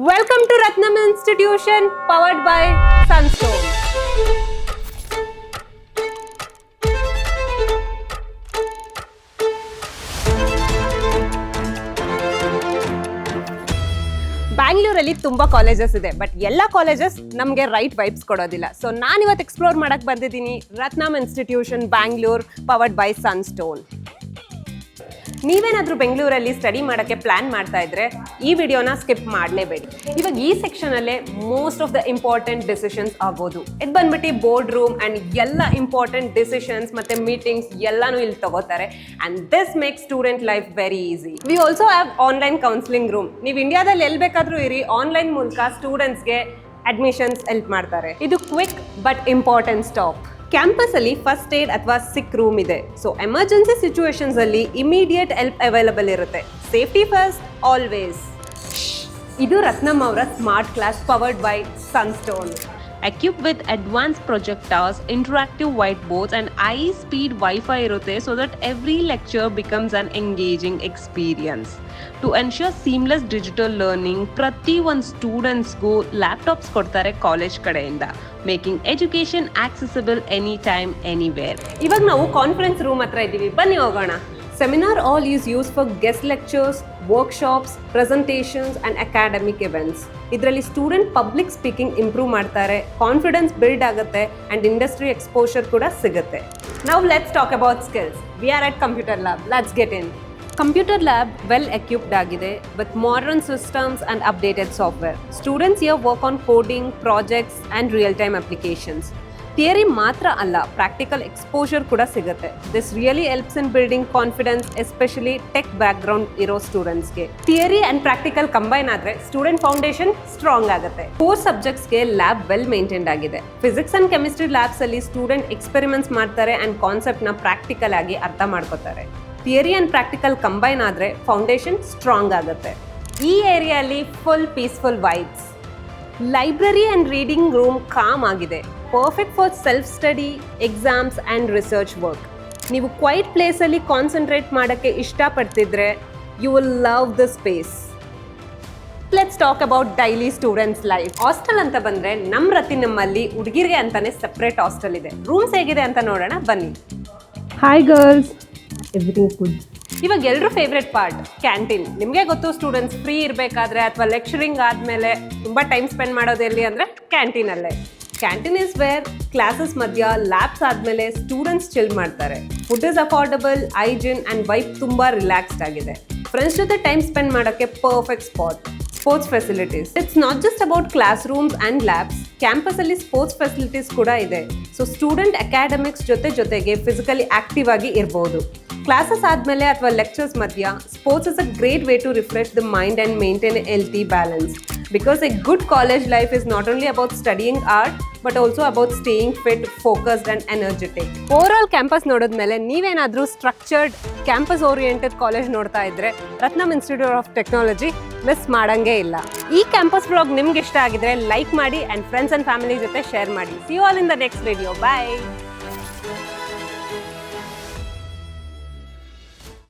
Welcome to Ratnam Institution, powered by Sunstone. ಬ್ಯಾಂಗ್ಳೂರಲ್ಲಿ ತುಂಬಾ colleges ಇದೆ, ಬಟ್ ಎಲ್ಲ ಕಾಲೇಜಸ್ ನಮಗೆ ರೈಟ್ ವೈಬ್ಸ್ ಕೊಡೋದಿಲ್ಲ. ಸೊ ನಾನಿವತ್ತು ಎಕ್ಸ್ಪ್ಲೋರ್ ಮಾಡಕ್ ಬಂದಿದ್ದೀನಿ Ratnam institution Bangalore, powered by ಸನ್ಸ್ಟೋನ್. ನೀವೇನಾದ್ರೂ ಬೆಂಗಳೂರಲ್ಲಿ ಸ್ಟಡಿ ಮಾಡೋಕ್ಕೆ ಪ್ಲಾನ್ ಮಾಡ್ತಾ ಇದ್ರೆ ಈ ವಿಡಿಯೋನ ಸ್ಕಿಪ್ ಮಾಡಲೇಬೇಡಿ. ಇವಾಗ ಈ ಸೆಕ್ಷನ್ ಅಲ್ಲೇ most of the important decisions ಆಗ್ಬೋದು. ಇದು ಬಂದ್ಬಿಟ್ಟು ಬೋರ್ಡ್ ರೂಮ್ ಅಂಡ್ ಎಲ್ಲ ಇಂಪಾರ್ಟೆಂಟ್ ಡಿಸಿಷನ್ಸ್ ಮತ್ತೆ ಮೀಟಿಂಗ್ಸ್ ಎಲ್ಲಾನು ಇಲ್ಲಿ ತಗೋತಾರೆ. And this make student life very easy. We also have online counselling room. ನೀವು ಇಂಡಿಯಾದಲ್ಲಿ ಎಲ್ಲಿ ಬೇಕಾದ್ರೂ ಇರಿ, ಆನ್ಲೈನ್ ಮೂಲಕ ಸ್ಟೂಡೆಂಟ್ಸ್ಗೆ ಅಡ್ಮಿಷನ್ಸ್ ಹೆಲ್ಪ್ ಮಾಡ್ತಾರೆ. ಇದು quick but important stop. Campus ಅಲ್ಲಿ ಫಸ್ಟ್ ಏಡ್ ಅಥವಾ ಸಿಕ್ ರೂಮ್ ಇದೆ. ಸೊ ಎಮರ್ಜೆನ್ಸಿ ಸಿಚುವೇಶನ್ಸ್ ಅಲ್ಲಿ ಇಮಿಡಿಯೇಟ್ ಹೆಲ್ಪ್ ಅವೈಲಬಲ್ ಇರುತ್ತೆ. Safety first always. ಇದು ರತ್ನಮ್ ಅವರ smart class powered by Sunstone. Equipped with advanced projectors, interactive whiteboards and high-speed Wi-Fi irutte so that every lecture becomes an engaging experience. To ensure seamless digital learning, prati one students go laptops kodtare college kadeyinda, making education accessible anytime anywhere. Ivaga ನಾವು conference room ಹತ್ರ ಇದ್ದೀವಿ, ಬನ್ನಿ ಹೋಗೋಣ. Seminar hall is used for guest lectures, workshops, presentations and academic events. ಇದರಲ್ಲಿ student public speaking improve ಮಾಡ್ತಾರೆ, confidence build ಆಗುತ್ತೆ and industry exposure ಕೂಡ ಸಿಗುತ್ತೆ. Now let's talk about skills. We are at computer lab. Let's get in. Computer lab well equipped ಆಗಿದೆ with modern systems and updated software. Students here work on coding, projects and real time applications. Theory ಮಾತ್ರ ಅಲ್ಲ, practical exposure ಕೂಡ ಸಿಗುತ್ತೆ. This really helps in building confidence, especially tech background ಇರೋ ಸ್ಟೂಡೆಂಟ್ಸ್ಗೆ. Theory and practical combine ಆದ್ರೆ student foundation strong ಆಗುತ್ತೆ. 4 ಸಬ್ಜೆಕ್ಟ್ಸ್ಗೆ lab well maintained ಆಗಿದೆ. ಫಿಸಿಕ್ಸ್ ಅಂಡ್ ಕೆಮಿಸ್ಟ್ರಿ ಲ್ಯಾಬ್ಸ್ ಅಲ್ಲಿ ಸ್ಟೂಡೆಂಟ್ ಎಕ್ಸ್ಪೆರಿಮೆಂಟ್ಸ್ ಮಾಡ್ತಾರೆ ಅಂಡ್ ಕಾನ್ಸೆಪ್ಟ್ ನ ಪ್ರಾಕ್ಟಿಕಲ್ ಆಗಿ ಅರ್ಥ ಮಾಡ್ಕೋತಾರೆ. ಥಿಯರಿ ಅಂಡ್ ಪ್ರಾಕ್ಟಿಕಲ್ ಕಂಬೈನ್ ಆದ್ರೆ ಫೌಂಡೇಶನ್ ಸ್ಟ್ರಾಂಗ್ ಆಗುತ್ತೆ. ಈ ಏರಿಯಾಲಿ full peaceful vibes. Library and reading room com ಆಗಿದೆ, perfect for self study, exams and research work. ನೀವು ಕ್ವೈಟ್ ಪ್ಲೇಸಲ್ಲಿ ಕಾನ್ಸಂಟ್ರೇಟ್ ಮಾಡೋಕ್ಕೆ ಇಷ್ಟಪಡ್ತಿದ್ರೆ you will love the space. Let's talk about daily students life. Hostel ಅಂತ ಬಂದರೆ ನಮ್ಮ ರತಿನಮ್ಮಲ್ಲಿ ಹುಡುಗಿರಿಗೆ ಅಂತಾನೆ ಸಪ್ರೇಟ್ ಹಾಸ್ಟೆಲ್ ಇದೆ. ರೂಮ್ಸ್ ಹೇಗಿದೆ ಅಂತ ನೋಡೋಣ ಬನ್ನಿ. Hi girls, everything good. ಇವಾಗ ಎಲ್ಲರೂ ಫೇವ್ರೆಟ್ ಪಾರ್ಟ್ ಕ್ಯಾಂಟೀನ್. ನಿಮಗೆ ಗೊತ್ತು, ಸ್ಟೂಡೆಂಟ್ಸ್ ಫ್ರೀ ಇರಬೇಕಾದ್ರೆ ಅಥವಾ ಲೆಕ್ಚರಿಂಗ್ ಆದಮೇಲೆ ತುಂಬ ಟೈಮ್ ಸ್ಪೆಂಡ್ ಮಾಡೋದು ಎಲ್ಲಿ ಅಂದರೆ ಕ್ಯಾಂಟೀನಲ್ಲೇ. ಕ್ಯಾಂಟೀನ್ ಇಸ್ ವೇರ್ ಕ್ಲಾಸಸ್ ಮಧ್ಯ ಲ್ಯಾಬ್ಸ್ ಆದಮೇಲೆ ಸ್ಟೂಡೆಂಟ್ಸ್ ಚಿಲ್ ಮಾಡ್ತಾರೆ. Food is affordable, hygiene and vibe ತುಂಬ ರಿಲ್ಯಾಕ್ಸ್ಡ್ ಆಗಿದೆ. ಫ್ರೆಂಡ್ಸ್ ಜೊತೆ ಟೈಮ್ ಸ್ಪೆಂಡ್ ಮಾಡೋಕ್ಕೆ perfect spot. Sports facilities. It's not just about classrooms and labs. ಕ್ಯಾಂಪಸಲ್ಲಿ ಸ್ಪೋರ್ಟ್ಸ್ ಫೆಸಿಲಿಟೀಸ್ ಕೂಡ ಇದೆ. ಸೊ ಸ್ಟೂಡೆಂಟ್ ಅಕಾಡೆಮಿಕ್ಸ್ ಜೊತೆಗೆ ಫಿಸಿಕಲಿ ಆಕ್ಟಿವ್ ಆಗಿ ಇರ್ಬೋದು. ಕ್ಲಾಸಸ್ ಆದಮೇಲೆ ಅಥವಾ ಲೆಕ್ಚರ್ಸ್ ಮಧ್ಯ sports is a great way to refresh the mind and maintain A healthy balance. Because a good college life is not only about studying art but also about staying fit, focused and energetic. Overall campus ನೋಡಿದ್ಮೇಲೆ ನೀವೇನಾದರೂ structured campus oriented college ನೋಡ್ತಾ ಇದ್ರೆ Ratnam institute of technology miss ಮಾಡಂಗೇ ಇಲ್ಲ. ಈ campus vlog ನಿಮ್ಗೆ ಇಷ್ಟ ಆಗಿದ್ರೆ like ಮಾಡಿ ಅಂಡ್ ಫ್ರೆಂಡ್ಸ್ ಅಂಡ್ ಫ್ಯಾಮಿಲಿ ಜೊತೆ ಶೇರ್ ಮಾಡಿ. See you all in the next video. Bye.